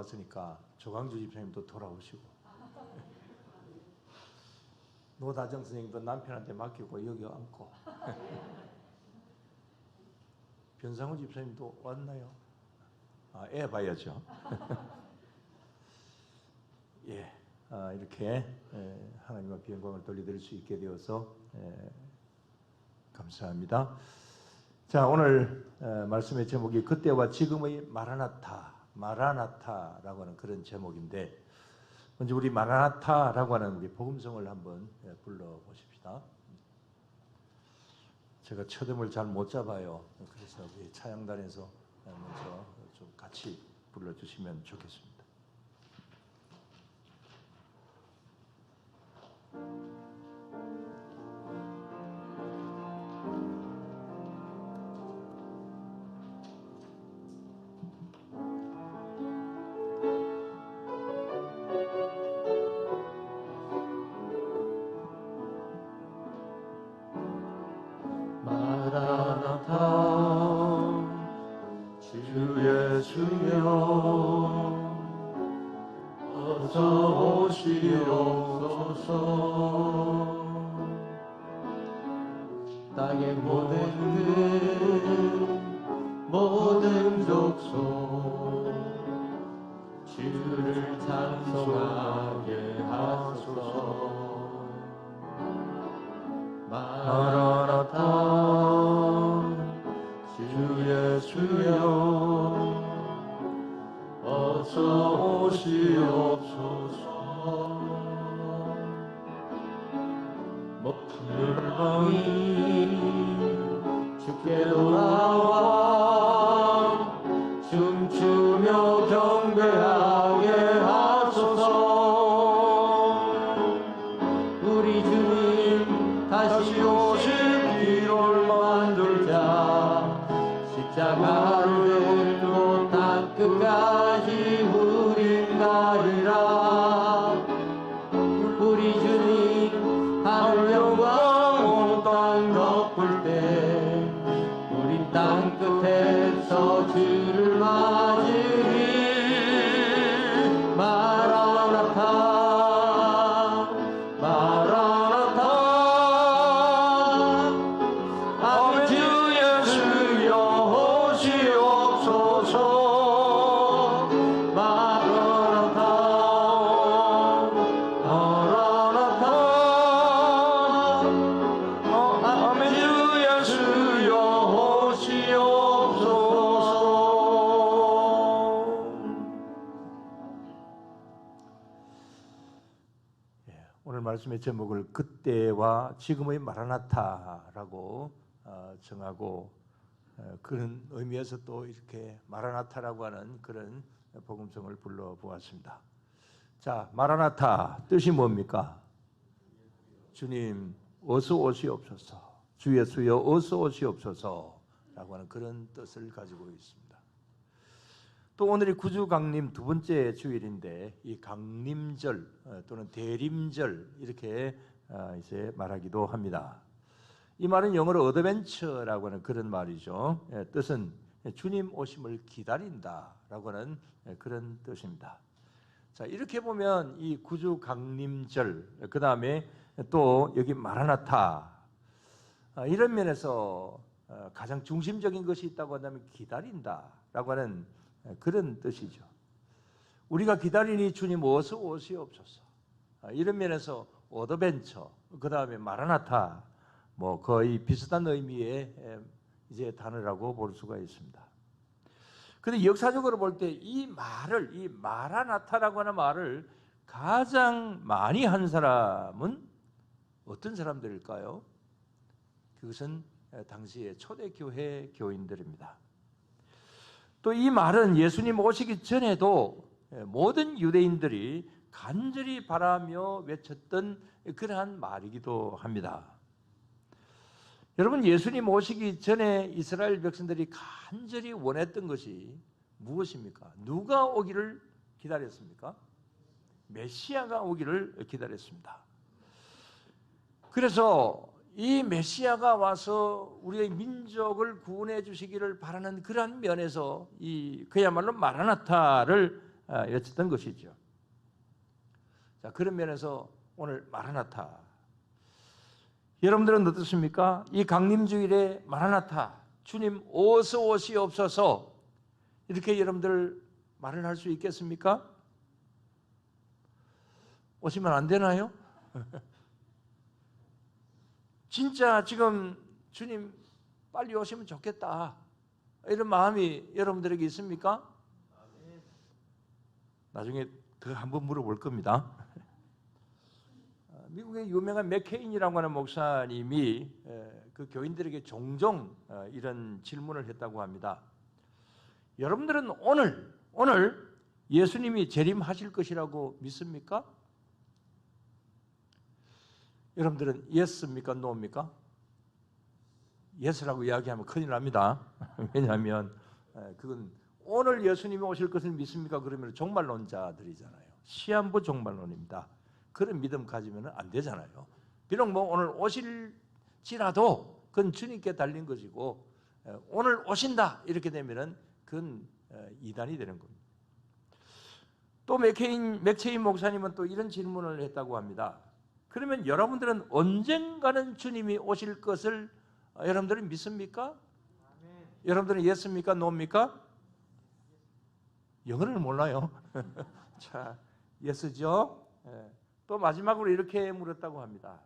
왔으니까 조광주 집사님도 돌아오시고 노다정 선생님도 남편한테 맡기고 여기 앉고 변상우 집사님도 왔나요? 애 봐야죠. 예, 이렇게 하나님 앞에 영광을 돌려드릴 수 있게 되어서 감사합니다. 자, 오늘 말씀의 제목이 그때와 지금의 마라나타라고 하는 그런 제목인데, 먼저 우리 마라나타라고 하는 우리 복음성을 한번 불러보십시다. 제가 첫음을 잘 못 잡아요. 그래서 우리 차양단에서 먼저 좀 같이 불러주시면 좋겠습니다. 주 예수여 어서 오시옵소서. 땅의 모든 족속 주를 찬송하게 하소서. 마라나타 주 예수여 어서 오시옵소서. 열방이 주께 돌아와 춤추며 경배하게 하소서. 우리 주님 다시 오실 길을 만들자. 십자가를 들고 땅 끝까지 우린 가리라. 우리 주님 하늘 영광 온 땅 덮을 때 우린 땅 끝에서 주를 맞으리. 마라나타 마라나타. 아멘. 주 예수여 오시옵소서. 마라나타 마라나타. 아멘. 주 예수여 오시옵소서. 오늘 말씀의 제목을 그때와 지금의 마라나타라고 정하고, 그런 의미에서 또 이렇게 마라나타라고 하는 그런 복음성을 불러보았습니다. 자, 마라나타 뜻이 뭡니까? 주님 어서 오시옵소서, 주 예수여 어서 오시옵소서 라고 하는 그런 뜻을 가지고 있습니다. 또 오늘이 구주강림 두 번째 주일인데, 이 강림절 또는 대림절 이렇게 이제 말하기도 합니다. 이 말은 영어로 어드벤처라고 하는 그런 말이죠. 뜻은 주님 오심을 기다린다라고 하는 그런 뜻입니다. 자, 이렇게 보면 이 구주강림절, 그 다음에 또 여기 마라나타, 이런 면에서 가장 중심적인 것이 있다고 한다면 기다린다라고 하는 그런 뜻이죠. 우리가 기다리니 주님 어서 오시옵소서. 이런 면에서 어드벤처, 그 다음에 마라나타, 뭐 거의 비슷한 의미의 이제 단어라고 볼 수가 있습니다. 그런데 역사적으로 볼 때 이 말을, 이 마라나타라고 하는 말을 가장 많이 한 사람은 어떤 사람들일까요? 그것은 당시의 초대교회 교인들입니다. 또 이 말은 예수님 오시기 전에도 모든 유대인들이 간절히 바라며 외쳤던 그러한 말이기도 합니다. 여러분, 예수님 오시기 전에 이스라엘 백성들이 간절히 원했던 것이 무엇입니까? 누가 오기를 기다렸습니까? 메시아가 오기를 기다렸습니다. 그래서 이 메시아가 와서 우리의 민족을 구원해 주시기를 바라는 그러한 면에서 이 그야말로 마라나타를 외쳤던 것이죠. 자, 그런 면에서 오늘 마라나타, 여러분들은 어떻습니까? 이 강림주일에 마라나타, 주님 어서 오시옵소서, 이렇게 여러분들 말을 할 수 있겠습니까? 오시면 안 되나요? 진짜 지금 주님 빨리 오시면 좋겠다, 이런 마음이 여러분들에게 있습니까? 나중에 그 한번 물어볼 겁니다. 미국의 유명한 맥케인이라고 하는 목사님이 그 교인들에게 종종 이런 질문을 했다고 합니다. 여러분들은 오늘 예수님이 재림하실 것이라고 믿습니까? 여러분들은 예스입니까? 노입니까? 예스라고 이야기하면 큰일 납니다. 왜냐하면 그건 오늘 예수님이 오실 것을 믿습니까? 그러면 종말론자들이잖아요. 시한부 종말론입니다. 그런 믿음 가지면 안 되잖아요. 비록 뭐 오늘 오실지라도 그건 주님께 달린 것이고, 오늘 오신다 이렇게 되면은 그건 이단이 되는 겁니다. 또 맥체인 목사님은 또 이런 질문을 했다고 합니다. 그러면 여러분들은 언젠가는 주님이 오실 것을 여러분들은 믿습니까? 여러분들은 예스입니까? 노입니까? 영어를 몰라요. 자, 예스죠. 또 마지막으로 이렇게 물었다고 합니다.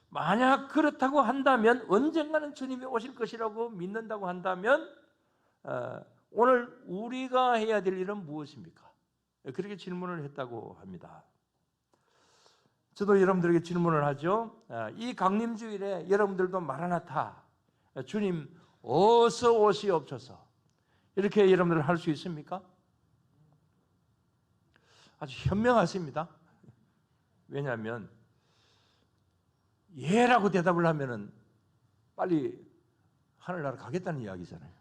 만약 그렇다고 한다면, 언젠가는 주님이 오실 것이라고 믿는다고 한다면 오늘 우리가 해야 될 일은 무엇입니까? 그렇게 질문을 했다고 합니다. 저도 여러분들에게 질문을 하죠. 이 강림주일에 여러분들도 마라나타, 주님 어서 오시옵소서, 이렇게 여러분들 할 수 있습니까? 아주 현명하십니다. 왜냐하면 예라고 대답을 하면은 빨리 하늘나라 가겠다는 이야기잖아요.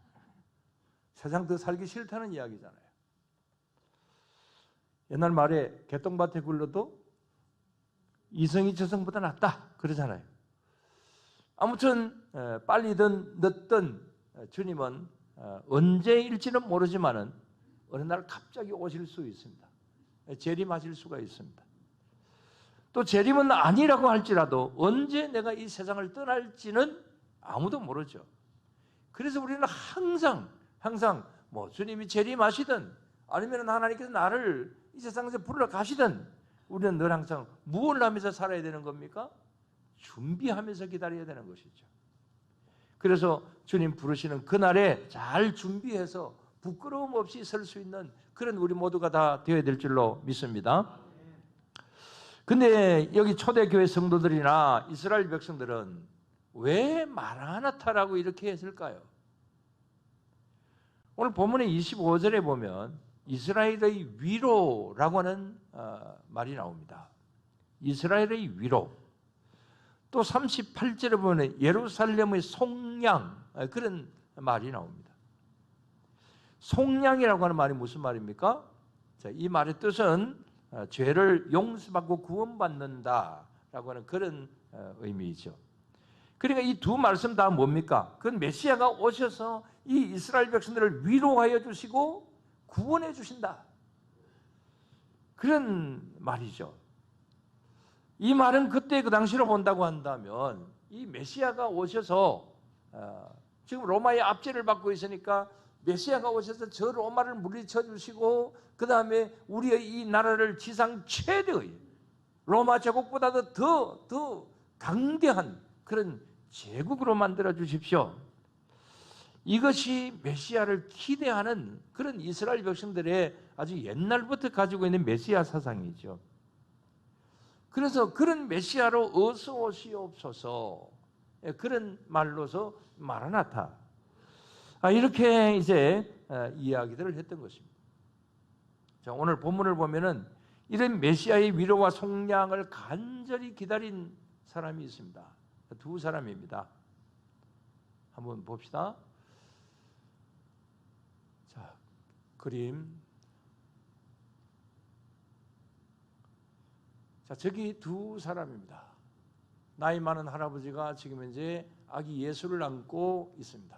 세상 더 살기 싫다는 이야기잖아요. 옛날 말에 개똥밭에 굴러도 이성이 저성보다 낫다 그러잖아요. 아무튼 빨리든 늦든 주님은 언제일지는 모르지만은 어느 날 갑자기 오실 수 있습니다. 재림하실 수가 있습니다. 또 재림은 아니라고 할지라도 언제 내가 이 세상을 떠날지는 아무도 모르죠. 그래서 우리는 항상 뭐 주님이 재림하시든 아니면 하나님께서 나를 이 세상에서 부르러 가시든 우리는 늘 항상 무엇을 하면서 살아야 되는 겁니까? 준비하면서 기다려야 되는 것이죠. 그래서 주님 부르시는 그날에 잘 준비해서 부끄러움 없이 설 수 있는 그런 우리 모두가 다 되어야 될 줄로 믿습니다. 근데 여기 초대교회 성도들이나 이스라엘 백성들은 왜 마라나타라고 이렇게 했을까요? 오늘 본문의 25절에 보면 이스라엘의 위로라고 하는 말이 나옵니다. 이스라엘의 위로. 또 38절에 보면 예루살렘의 속량, 그런 말이 나옵니다. 속량이라고 하는 말이 무슨 말입니까? 자, 이 말의 뜻은 죄를 용서받고 구원받는다라고 하는 그런 의미이죠. 그러니까 이 두 말씀 다 뭡니까? 그건 메시아가 오셔서 이 이스라엘 백성들을 위로하여 주시고 구원해 주신다, 그런 말이죠. 이 말은 그때 그 당시로 본다고 한다면 이 메시아가 오셔서 지금 로마의 압제를 받고 있으니까 메시아가 오셔서 저 로마를 물리쳐 주시고 그 다음에 우리의 이 나라를 지상 최대의 로마 제국보다도 더 강대한 그런 제국으로 만들어 주십시오. 이것이 메시아를 기대하는 그런 이스라엘 백성들의 아주 옛날부터 가지고 있는 메시아 사상이죠. 그래서 그런 메시아로 어서 오시옵소서, 그런 말로서 마라나타, 이렇게 이제 이야기들을 했던 것입니다. 자, 오늘 본문을 보면은 이런 메시아의 위로와 속량을 간절히 기다린 사람이 있습니다. 두 사람입니다. 한번 봅시다. 자, 그림. 자, 저기 두 사람입니다. 나이 많은 할아버지가 지금 현재 아기 예수를 안고 있습니다.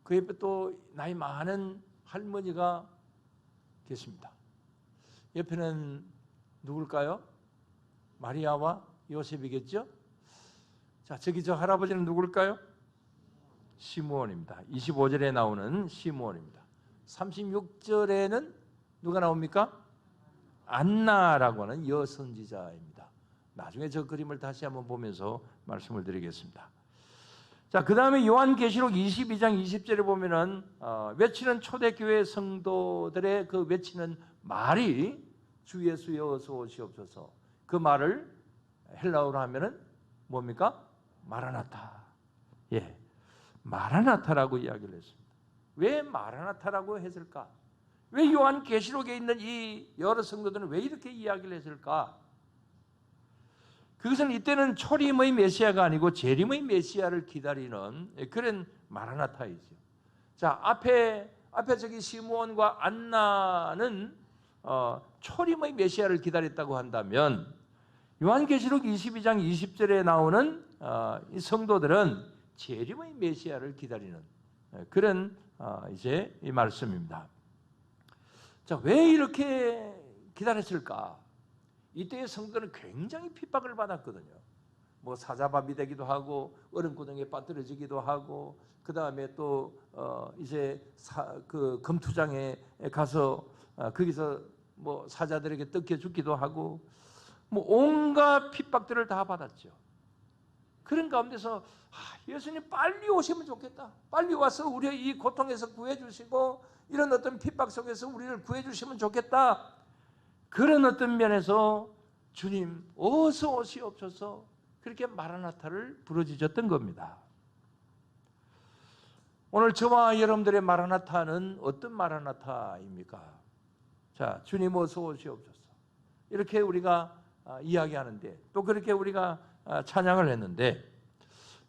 그 옆에 또 나이 많은 할머니가 계십니다. 옆에는 누굴까요? 마리아와 요셉이겠죠? 자, 저기 저 할아버지는 누굴까요? 시므온입니다. 25절에 나오는 시므온입니다. 36절에는 누가 나옵니까? 안나라고 하는 여선지자입니다. 나중에 저 그림을 다시 한번 보면서 말씀을 드리겠습니다. 자, 그 다음에 요한계시록 22장 20절에 보면은 외치는 초대교회 성도들의 그 외치는 말이 주 예수여 어서 오시옵소서. 그 말을 헬라어로 하면은 뭡니까? 마라나타. 예, 마라나타라고 이야기를 했습니다. 왜 마라나타라고 했을까? 왜 요한계시록에 있는 이 여러 성도들은 왜 이렇게 이야기를 했을까? 그것은 이때는 초림의 메시아가 아니고 재림의 메시아를 기다리는 그런 마라나타이죠. 자, 앞에 저기 시므온과 안나는 초림의 메시아를 기다렸다고 한다면 요한계시록 22장 20절에 나오는 이 성도들은 재림의 메시아를 기다리는 그런 이제 이 말씀입니다. 자, 왜 이렇게 기다렸을까? 이때의 성도는 굉장히 핍박을 받았거든요. 뭐 사자밥이 되기도 하고 얼음구덩이에 빠뜨려지기도 하고 그 다음에 또 이제 그 검투장에 가서 거기서 뭐 사자들에게 뜯겨 죽기도 하고 뭐 온갖 핍박들을 다 받았죠. 그런 가운데서 예수님 빨리 오시면 좋겠다. 빨리 와서 우리의 이 고통에서 구해주시고 이런 어떤 핍박 속에서 우리를 구해주시면 좋겠다. 그런 어떤 면에서 주님 어서 오시옵소서 그렇게 마라나타를 부르짖었던 겁니다. 오늘 저와 여러분들의 마라나타는 어떤 마라나타입니까? 자, 주님 어서 오시옵소서 이렇게 우리가 이야기하는데 또 그렇게 우리가 찬양을 했는데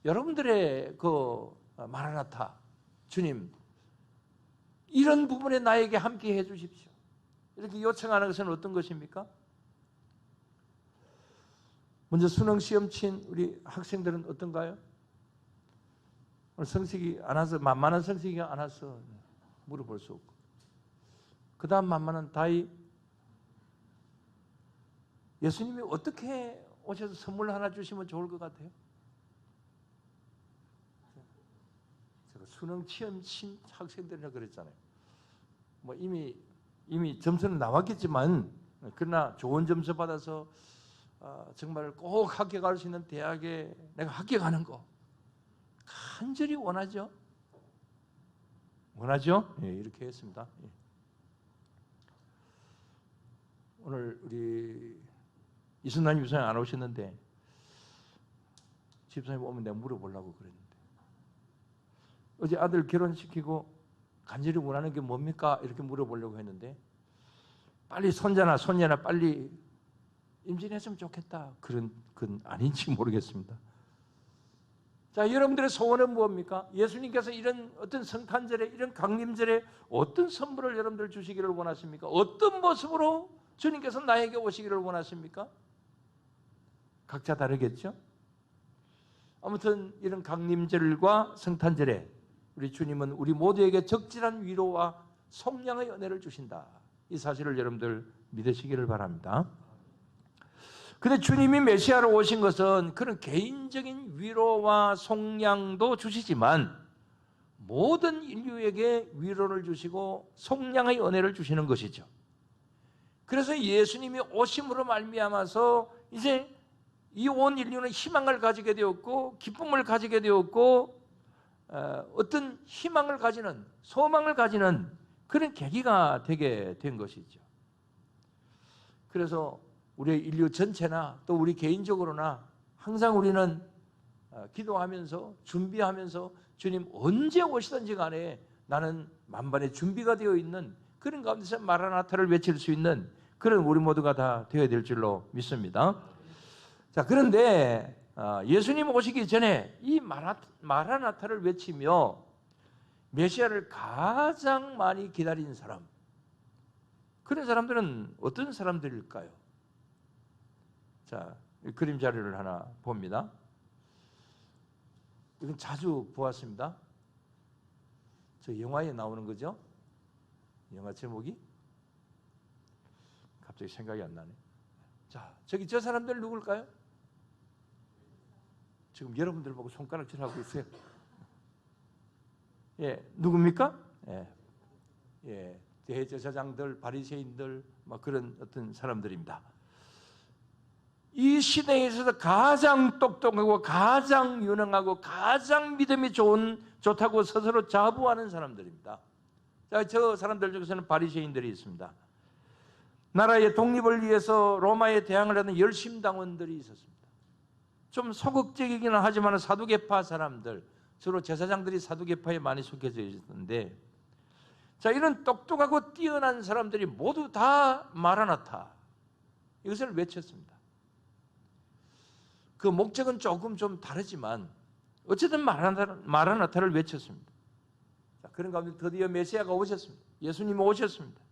여러분들의 그 마라나타 주님 이런 부분에 나에게 함께 해 주십시오 이렇게 요청하는 것은 어떤 것입니까? 먼저 수능 시험 친 우리 학생들은 어떤가요? 오늘 성적이 안 와서 만만한 성적이 안 와서 물어볼 수 없고 그 다음 만만한 다이 예수님이 어떻게 오셔서 선물 하나 주시면 좋을 것 같아요? 제가 수능 시험 친 학생들이라 그랬잖아요. 뭐 이미 점수는 나왔겠지만 그러나 좋은 점수 받아서 정말 꼭 합격할 수 있는 대학에 내가 합격하는 거 간절히 원하죠? 원하죠? 예, 이렇게 했습니다. 예. 오늘 우리 이순남 유사님 안 오셨는데 집사님 오면 내가 물어보려고 그랬는데 어제 아들 결혼시키고 간절히 원하는 게 뭡니까? 이렇게 물어보려고 했는데 빨리 손자나 손녀나 빨리 임신했으면 좋겠다. 그런 건 아닌지 모르겠습니다. 자, 여러분들의 소원은 무엇입니까? 예수님께서 이런 어떤 성탄절에 이런 강림절에 어떤 선물을 여러분들 주시기를 원하십니까? 어떤 모습으로 주님께서 나에게 오시기를 원하십니까? 각자 다르겠죠? 아무튼 이런 강림절과 성탄절에 우리 주님은 우리 모두에게 적절한 위로와 속량의 은혜를 주신다. 이 사실을 여러분들 믿으시기를 바랍니다. 근데 주님이 메시아로 오신 것은 그런 개인적인 위로와 속량도 주시지만 모든 인류에게 위로를 주시고 속량의 은혜를 주시는 것이죠. 그래서 예수님이 오심으로 말미암아서 이제 이 온 인류는 희망을 가지게 되었고 기쁨을 가지게 되었고 어떤 희망을 가지는 소망을 가지는 그런 계기가 되게 된 것이죠. 그래서 우리 인류 전체나 또 우리 개인적으로나 항상 우리는 기도하면서 준비하면서 주님 언제 오시든지 간에 나는 만반의 준비가 되어 있는 그런 가운데서 마라나타를 외칠 수 있는 그런 우리 모두가 다 되어야 될 줄로 믿습니다. 자, 그런데 예수님 오시기 전에 이 마라나타를 외치며 메시아를 가장 많이 기다린 사람, 그런 사람들은 어떤 사람들일까요? 자, 그림 자료를 하나 봅니다. 이건 자주 보았습니다. 저 영화에 나오는 거죠? 영화 제목이? 갑자기 생각이 안 나네. 자, 저기 저 사람들 누굴까요? 지금 여러분들 보고 손가락질하고 있어요. 예, 누굽니까? 예, 대제사장들, 바리새인들, 막 그런 어떤 사람들입니다. 이 시대에 있어서 가장 똑똑하고 가장 유능하고 가장 믿음이 좋다고 스스로 자부하는 사람들입니다. 자, 저 사람들 중에서는 바리새인들이 있습니다. 나라의 독립을 위해서 로마에 대항을 하는 열심당원들이 있었습니다. 좀 소극적이기는 하지만 사두개파 사람들, 주로 제사장들이 사두개파에 많이 속해져 있었는데, 자, 이런 똑똑하고 뛰어난 사람들이 모두 다 마라나타, 이것을 외쳤습니다. 그 목적은 조금 좀 다르지만 어쨌든 마라나타를 외쳤습니다. 자, 그런 가운데 드디어 메시아가 오셨습니다. 예수님이 오셨습니다.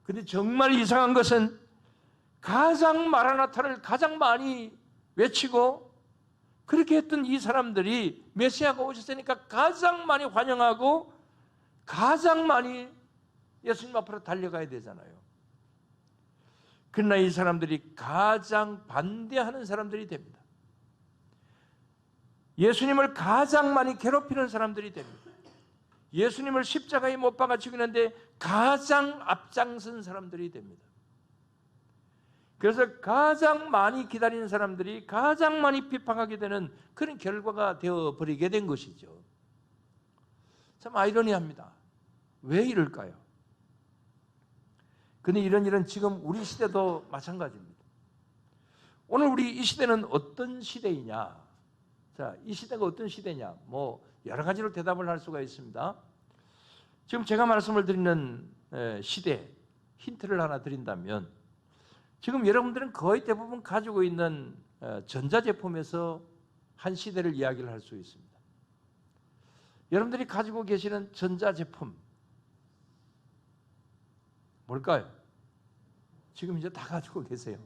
그런데 정말 이상한 것은 가장 마라나타를 가장 많이 외치고 그렇게 했던 이 사람들이 메시아가 오셨으니까 가장 많이 환영하고 가장 많이 예수님 앞으로 달려가야 되잖아요. 그러나 이 사람들이 가장 반대하는 사람들이 됩니다. 예수님을 가장 많이 괴롭히는 사람들이 됩니다. 예수님을 십자가에 못 박아 죽이는데 가장 앞장선 사람들이 됩니다. 그래서 가장 많이 기다리는 사람들이 가장 많이 비판하게 되는 그런 결과가 되어버리게 된 것이죠. 참 아이러니합니다. 왜 이럴까요? 근데 이런 일은 지금 우리 시대도 마찬가지입니다. 오늘 우리 이 시대는 어떤 시대이냐? 자, 이 시대가 어떤 시대냐? 뭐 여러 가지로 대답을 할 수가 있습니다. 지금 제가 말씀을 드리는 시대 힌트를 하나 드린다면, 지금 여러분들은 거의 대부분 가지고 있는 전자제품에서 한 시대를 이야기를 할 수 있습니다. 여러분들이 가지고 계시는 전자제품 뭘까요? 지금 이제 다 가지고 계세요.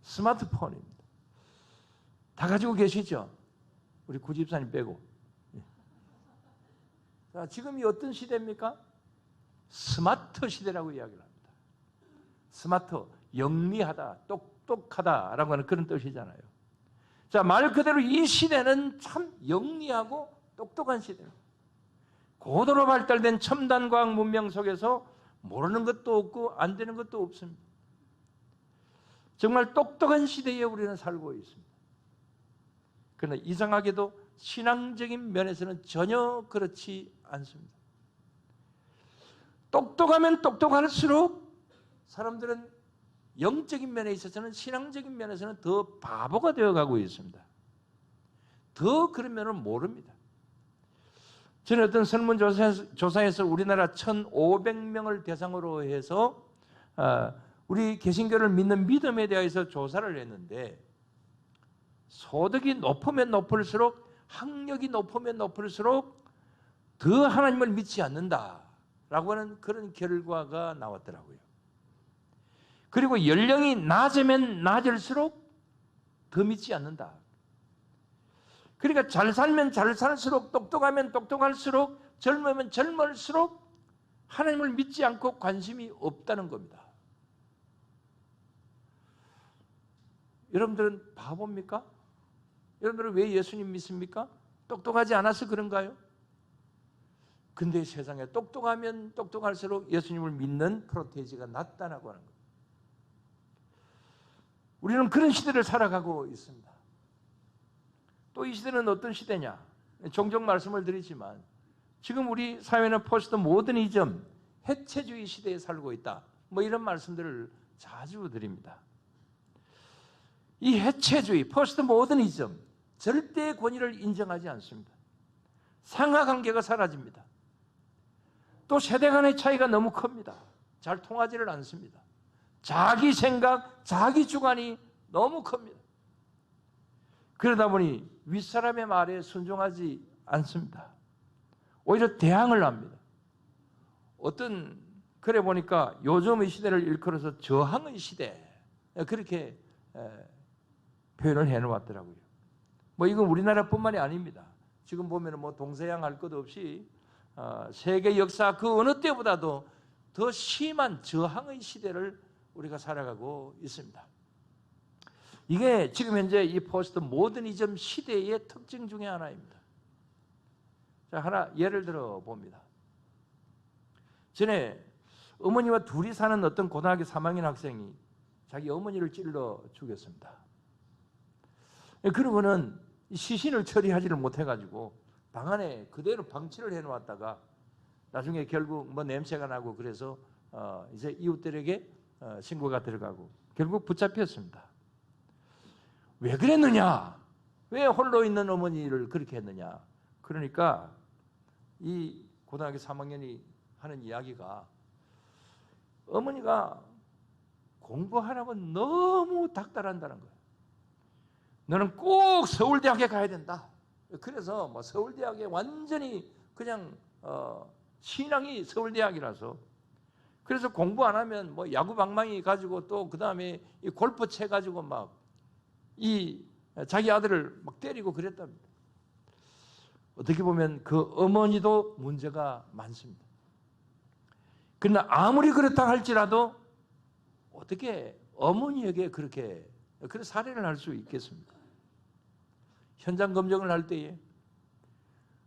스마트폰입니다. 다 가지고 계시죠? 우리 구집사님 빼고. 자, 지금이 어떤 시대입니까? 스마트 시대라고 이야기를 합니다. 스마트, 영리하다, 똑똑하다라고 하는 그런 뜻이잖아요. 자, 말 그대로 이 시대는 참 영리하고 똑똑한 시대입니다. 고도로 발달된 첨단 과학 문명 속에서 모르는 것도 없고 안 되는 것도 없습니다. 정말 똑똑한 시대에 우리는 살고 있습니다. 그러나 이상하게도 신앙적인 면에서는 전혀 그렇지 않습니다. 똑똑하면 똑똑할수록 사람들은 영적인 면에 있어서는, 신앙적인 면에서는 더 바보가 되어가고 있습니다. 더 그런 면을 모릅니다. 저는 어떤 설문조사에서 우리나라 1,500명을 대상으로 해서 우리 개신교를 믿는 믿음에 대해서 조사를 했는데, 소득이 높으면 높을수록, 학력이 높으면 높을수록 더 하나님을 믿지 않는다라고 하는 그런 결과가 나왔더라고요. 그리고 연령이 낮으면 낮을수록 더 믿지 않는다. 그러니까 잘 살면 잘 살수록, 똑똑하면 똑똑할수록, 젊으면 젊을수록 하나님을 믿지 않고 관심이 없다는 겁니다. 여러분들은 바보입니까? 여러분들은 왜 예수님 믿습니까? 똑똑하지 않아서 그런가요? 근데 세상에 똑똑하면 똑똑할수록 예수님을 믿는 프로테이지가 낮다라고 하는 겁니다. 우리는 그런 시대를 살아가고 있습니다. 또 이 시대는 어떤 시대냐? 종종 말씀을 드리지만 지금 우리 사회는 포스트 모더니즘, 해체주의 시대에 살고 있다. 뭐 이런 말씀들을 자주 드립니다. 이 해체주의, 포스트 모더니즘, 절대 권위를 인정하지 않습니다. 상하관계가 사라집니다. 또 세대 간의 차이가 너무 큽니다. 잘 통하지를 않습니다. 자기 생각, 자기 주관이 너무 큽니다. 그러다 보니 윗사람의 말에 순종하지 않습니다. 오히려 대항을 합니다. 그래 보니까 요즘의 시대를 일컬어서 저항의 시대, 그렇게 표현을 해놓았더라고요. 뭐 이건 우리나라뿐만이 아닙니다. 지금 보면 뭐 동서양 할 것 없이 세계 역사 그 어느 때보다도 더 심한 저항의 시대를 우리가 살아가고 있습니다. 이게 지금 현재 이 포스트 모더니즘 시대의 특징 중에 하나입니다. 자, 하나 예를 들어 봅니다. 전에 어머니와 둘이 사는 어떤 고등학교 3학년 학생이 자기 어머니를 찔러 죽였습니다. 그러고는 시신을 처리하지를 못해가지고 방 안에 그대로 방치를 해놓았다가 나중에 결국 뭐 냄새가 나고 그래서 이제 이웃들에게 신고가 들어가고 결국 붙잡혔습니다. 왜 그랬느냐? 왜 홀로 있는 어머니를 그렇게 했느냐? 그러니까 이 고등학교 3학년이 하는 이야기가 어머니가 공부하라면 너무 닥달한다는 거예요. 너는 꼭 서울대학에 가야 된다. 그래서 뭐 서울대학에 완전히 그냥 신앙이 서울대학이라서 그래서 공부 안 하면 뭐 야구방망이 가지고 또 그 다음에 이 골프 채 가지고 막 이 자기 아들을 막 때리고 그랬답니다. 어떻게 보면 그 어머니도 문제가 많습니다. 그러나 아무리 그렇다 할지라도 어떻게 어머니에게 그렇게 그런 살해를 할 수 있겠습니까? 현장 검증을 할 때에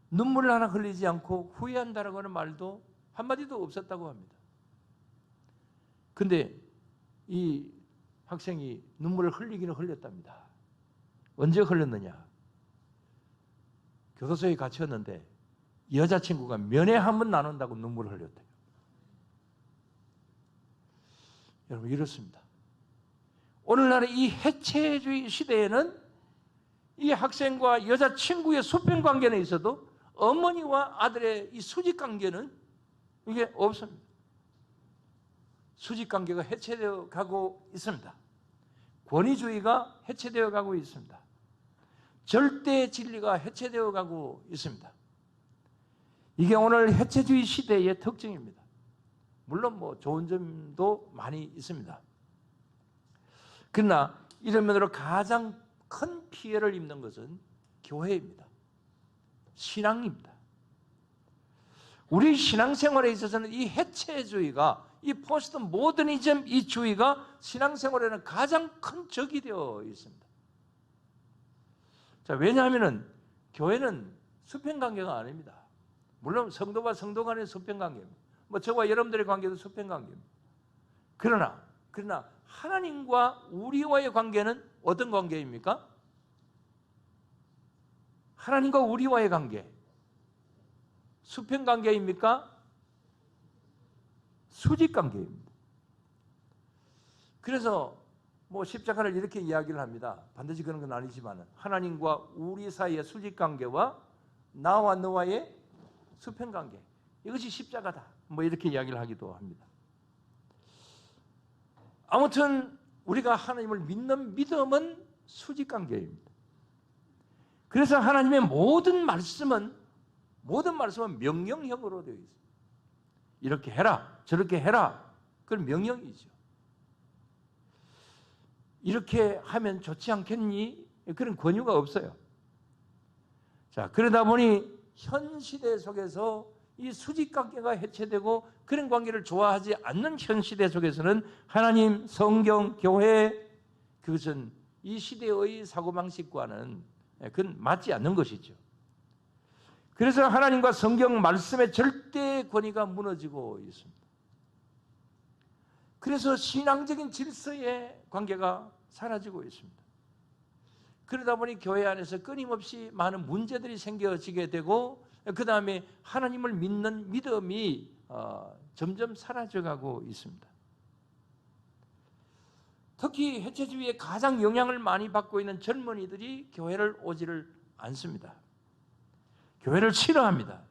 눈물 하나 흘리지 않고 후회한다라고 하는 말도 한마디도 없었다고 합니다. 근데 이 학생이 눈물을 흘리기는 흘렸답니다. 언제 흘렸느냐? 교도소에 갇혔는데 여자친구가 면회 한 번 나눈다고 눈물을 흘렸대요. 여러분 이렇습니다. 오늘날의 이 해체주의 시대에는 이 학생과 여자친구의 수평 관계는 있어도 어머니와 아들의 이 수직 관계는 이게 없습니다. 수직 관계가 해체되어 가고 있습니다. 권위주의가 해체되어 가고 있습니다. 절대 진리가 해체되어 가고 있습니다. 이게 오늘 해체주의 시대의 특징입니다. 물론 뭐 좋은 점도 많이 있습니다. 그러나 이런 면으로 가장 큰 피해를 입는 것은 교회입니다. 신앙입니다. 우리 신앙생활에 있어서는 이 해체주의가 이 포스트 모더니즘 이 주의가 신앙생활에는 가장 큰 적이 되어 있습니다. 자, 왜냐하면 교회는 수평관계가 아닙니다. 물론 성도와 성도 간의 수평관계입니다. 뭐 저와 여러분들의 관계도 수평관계입니다. 그러나 하나님과 우리와의 관계는 어떤 관계입니까? 하나님과 우리와의 관계 수평관계입니까? 수직관계입니다. 그래서 뭐 십자가를 이렇게 이야기를 합니다. 반드시 그런 건 아니지만 하나님과 우리 사이의 수직관계와 나와 너와의 수평관계 이것이 십자가다. 뭐 이렇게 이야기를 하기도 합니다. 아무튼 우리가 하나님을 믿는 믿음은 수직관계입니다. 그래서 하나님의 모든 말씀은 명령형으로 되어 있습니다. 이렇게 해라, 저렇게 해라. 그건 명령이죠. 이렇게 하면 좋지 않겠니? 그런 권유가 없어요. 자, 그러다 보니 현 시대 속에서 이 수직관계가 해체되고 그런 관계를 좋아하지 않는 현 시대 속에서는 하나님, 성경, 교회 그것은 이 시대의 사고방식과는 그건 맞지 않는 것이죠. 그래서 하나님과 성경 말씀의 절대 권위가 무너지고 있습니다. 그래서 신앙적인 질서의 관계가 사라지고 있습니다. 그러다 보니 교회 안에서 끊임없이 많은 문제들이 생겨지게 되고 그 다음에 하나님을 믿는 믿음이 점점 사라져가고 있습니다. 특히 해체주의에 가장 영향을 많이 받고 있는 젊은이들이 교회를 오지를 않습니다. 교회를 싫어합니다.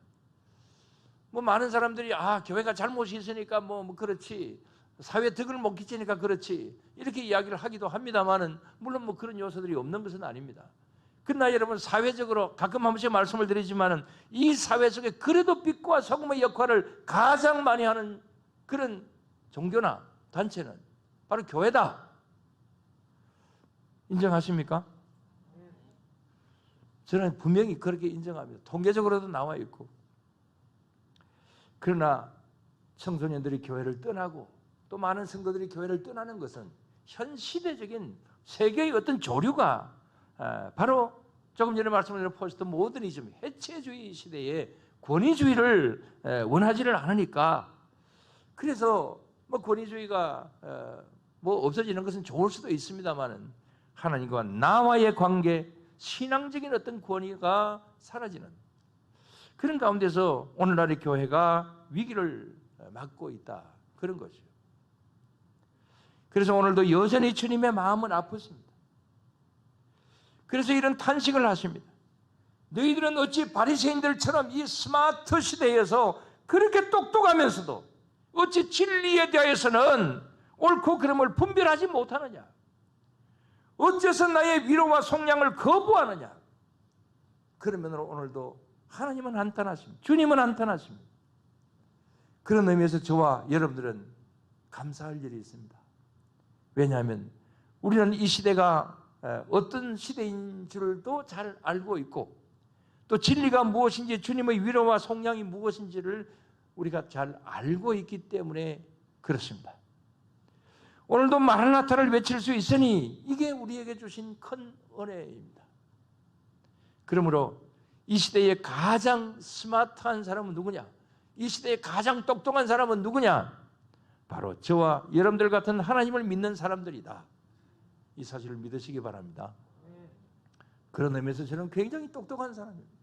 뭐 많은 사람들이 교회가 잘못이 있으니까 뭐 그렇지 사회 덕을 못 끼치니까 그렇지 이렇게 이야기를 하기도 합니다만은 물론 뭐 그런 요소들이 없는 것은 아닙니다. 그러나 여러분 사회적으로 가끔 한 번씩 말씀을 드리지만은 이 사회 속에 그래도 빛과 소금의 역할을 가장 많이 하는 그런 종교나 단체는 바로 교회다. 인정하십니까? 저는 분명히 그렇게 인정합니다. 통계적으로도 나와 있고. 그러나 청소년들이 교회를 떠나고 또 많은 성도들이 교회를 떠나는 것은 현 시대적인 세계의 어떤 조류가 바로 조금 전에 말씀드린 포스트 모더니즘, 해체주의 시대에 권위주의를 원하지를 않으니까, 그래서 뭐 권위주의가 뭐 없어지는 것은 좋을 수도 있습니다만은 하나님과 나와의 관계, 신앙적인 어떤 권위가 사라지는 그런 가운데서 오늘날의 교회가 위기를 맞고 있다, 그런 거죠. 그래서 오늘도 여전히 주님의 마음은 아프십니다. 그래서 이런 탄식을 하십니다. 너희들은 어찌 바리새인들처럼 이 스마트 시대에서 그렇게 똑똑하면서도 어찌 진리에 대해서는 옳고 그름을 분별하지 못하느냐? 어째서 나의 위로와 속량을 거부하느냐? 그런 면으로 오늘도 하나님은 한탄하십니다. 주님은 한탄하십니다. 그런 의미에서 저와 여러분들은 감사할 일이 있습니다. 왜냐하면 우리는 이 시대가 어떤 시대인 줄도 잘 알고 있고, 또 진리가 무엇인지, 주님의 위로와 속량이 무엇인지를 우리가 잘 알고 있기 때문에 그렇습니다. 오늘도 마라나타를 외칠 수 있으니 이게 우리에게 주신 큰 은혜입니다. 그러므로 이 시대에 가장 스마트한 사람은 누구냐? 이 시대에 가장 똑똑한 사람은 누구냐? 바로 저와 여러분들 같은 하나님을 믿는 사람들이다. 이 사실을 믿으시기 바랍니다. 그런 의미에서 저는 굉장히 똑똑한 사람입니다.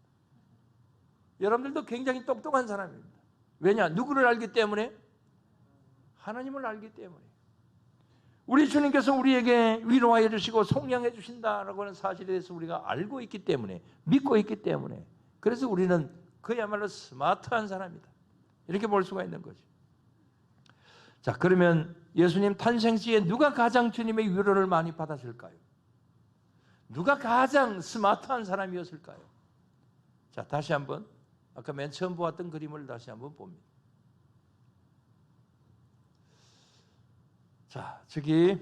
여러분들도 굉장히 똑똑한 사람입니다. 왜냐? 누구를 알기 때문에? 하나님을 알기 때문에. 우리 주님께서 우리에게 위로하여 주시고 속량해 주신다라고 하는 사실에 대해서 우리가 알고 있기 때문에, 믿고 있기 때문에, 그래서 우리는 그야말로 스마트한 사람이다, 이렇게 볼 수가 있는 거죠. 자, 그러면 예수님 탄생 시에 누가 가장 주님의 위로를 많이 받았을까요? 누가 가장 스마트한 사람이었을까요? 자, 다시 한번 아까 맨 처음 보았던 그림을 다시 한번 봅니다. 자, 저기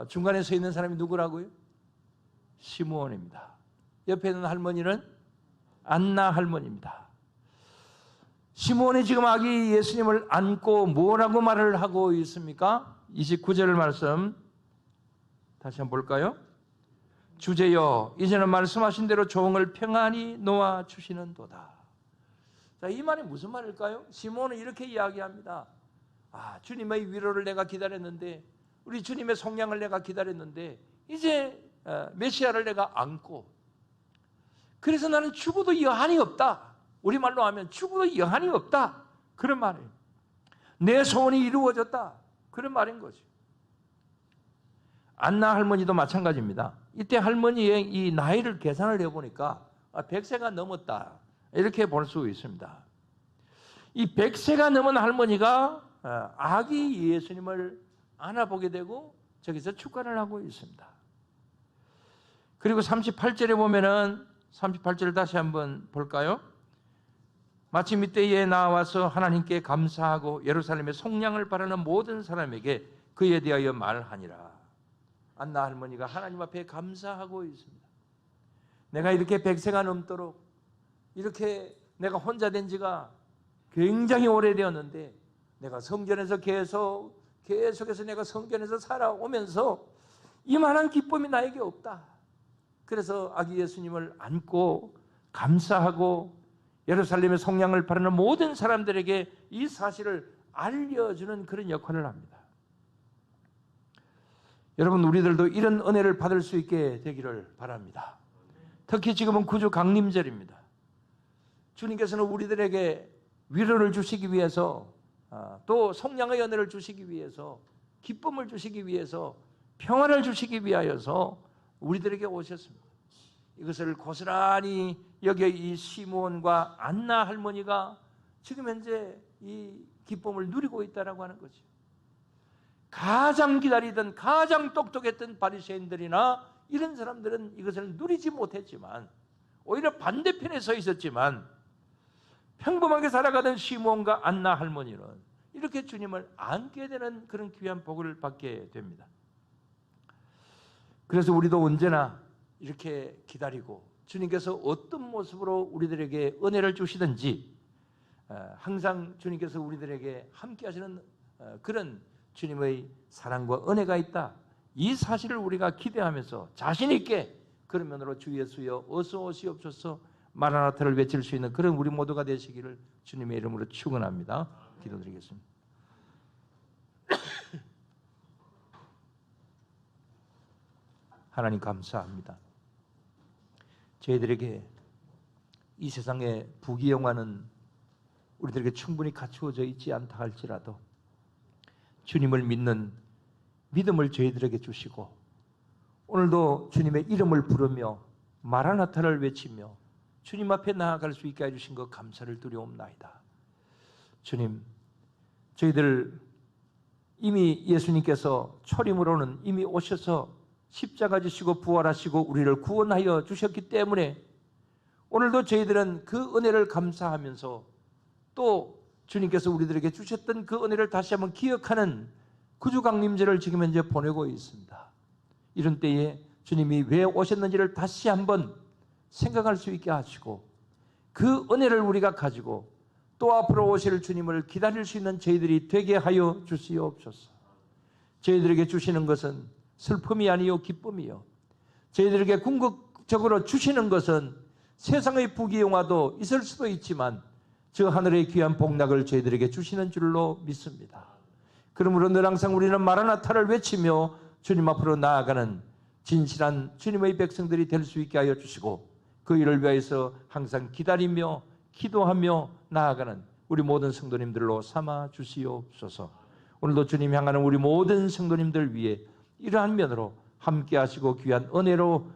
중간에 서 있는 사람이 누구라고요? 시므온입니다. 옆에 있는 할머니는 안나 할머니입니다. 시므온이 지금 아기 예수님을 안고 뭐라고 말을 하고 있습니까? 29절 말씀 다시 한번 볼까요? 주제여, 이제는 말씀하신 대로 종을 평안히 놓아 주시는도다. 자, 이 말이 무슨 말일까요? 시므온은 이렇게 이야기합니다. 주님의 위로를 내가 기다렸는데, 우리 주님의 속량을 내가 기다렸는데, 이제 메시아를 내가 안고, 그래서 나는 죽어도 여한이 없다. 우리말로 하면 죽어도 여한이 없다, 그런 말이에요. 내 소원이 이루어졌다, 그런 말인 거죠. 안나 할머니도 마찬가지입니다. 이때 할머니의 이 나이를 계산을 해보니까 100세가 넘었다, 이렇게 볼 수 있습니다. 이 100세가 넘은 할머니가 아기 예수님을 안아보게 되고 저기서 축가를 하고 있습니다. 그리고 38절에 보면은 38절을 다시 한번 볼까요? 마침 이때에 나와서 하나님께 감사하고 예루살렘의 속량을 바라는 모든 사람에게 그에 대하여 말하니라. 안나 할머니가 하나님 앞에 감사하고 있습니다. 내가 이렇게 100세가 넘도록 이렇게 내가 혼자 된 지가 굉장히 오래되었는데, 내가 성전에서 계속해서 내가 성전에서 살아오면서 이만한 기쁨이 나에게 없다. 그래서 아기 예수님을 안고 감사하고 예루살렘의 속량을 바라는 모든 사람들에게 이 사실을 알려주는 그런 역할을 합니다. 여러분, 우리들도 이런 은혜를 받을 수 있게 되기를 바랍니다. 특히 지금은 구주 강림절입니다. 주님께서는 우리들에게 위로를 주시기 위해서, 또 속량의 은혜를 주시기 위해서, 기쁨을 주시기 위해서, 평안을 주시기 위하여서 우리들에게 오셨습니다. 이것을 고스란히 여기 이 시므온과 안나 할머니가 지금 현재 이 기쁨을 누리고 있다라고 하는 거죠. 가장 기다리던, 가장 똑똑했던 바리새인들이나 이런 사람들은 이것을 누리지 못했지만, 오히려 반대편에 서 있었지만, 평범하게 살아가던 시므온과 안나 할머니는 이렇게 주님을 안게 되는 그런 귀한 복을 받게 됩니다. 그래서 우리도 언제나 이렇게 기다리고, 주님께서 어떤 모습으로 우리들에게 은혜를 주시든지 항상 주님께서 우리들에게 함께 하시는 그런 주님의 사랑과 은혜가 있다. 이 사실을 우리가 기대하면서 자신 있게 그런 면으로 주 예수여 어서 오시옵소서 마라나타를 외칠 수 있는 그런 우리 모두가 되시기를 주님의 이름으로 축원합니다. 기도드리겠습니다. 하나님 감사합니다. 저희들에게 이 세상의 부귀영화는 우리들에게 충분히 갖추어져 있지 않다 할지라도 주님을 믿는 믿음을 저희들에게 주시고 오늘도 주님의 이름을 부르며 마라나타를 외치며 주님 앞에 나아갈 수 있게 해주신 것 감사를 드리옵나이다. 주님, 저희들 이미 예수님께서 초림으로는 이미 오셔서 십자가 지시고 부활하시고 우리를 구원하여 주셨기 때문에 오늘도 저희들은 그 은혜를 감사하면서 또 주님께서 우리들에게 주셨던 그 은혜를 다시 한번 기억하는 구주강림제를 지금 현재 보내고 있습니다. 이런 때에 주님이 왜 오셨는지를 다시 한번 생각할 수 있게 하시고 그 은혜를 우리가 가지고 또 앞으로 오실 주님을 기다릴 수 있는 저희들이 되게 하여 주시옵소서. 저희들에게 주시는 것은 슬픔이 아니요 기쁨이요, 저희들에게 궁극적으로 주시는 것은 세상의 부귀영화도 있을 수도 있지만 저 하늘의 귀한 복락을 저희들에게 주시는 줄로 믿습니다. 그러므로 늘 항상 우리는 마라나타를 외치며 주님 앞으로 나아가는 진실한 주님의 백성들이 될 수 있게 하여 주시고 그 일을 위하여서 항상 기다리며 기도하며 나아가는 우리 모든 성도님들로 삼아 주시옵소서. 오늘도 주님 향하는 우리 모든 성도님들 위해 이러한 면으로 함께 하시고 귀한 은혜로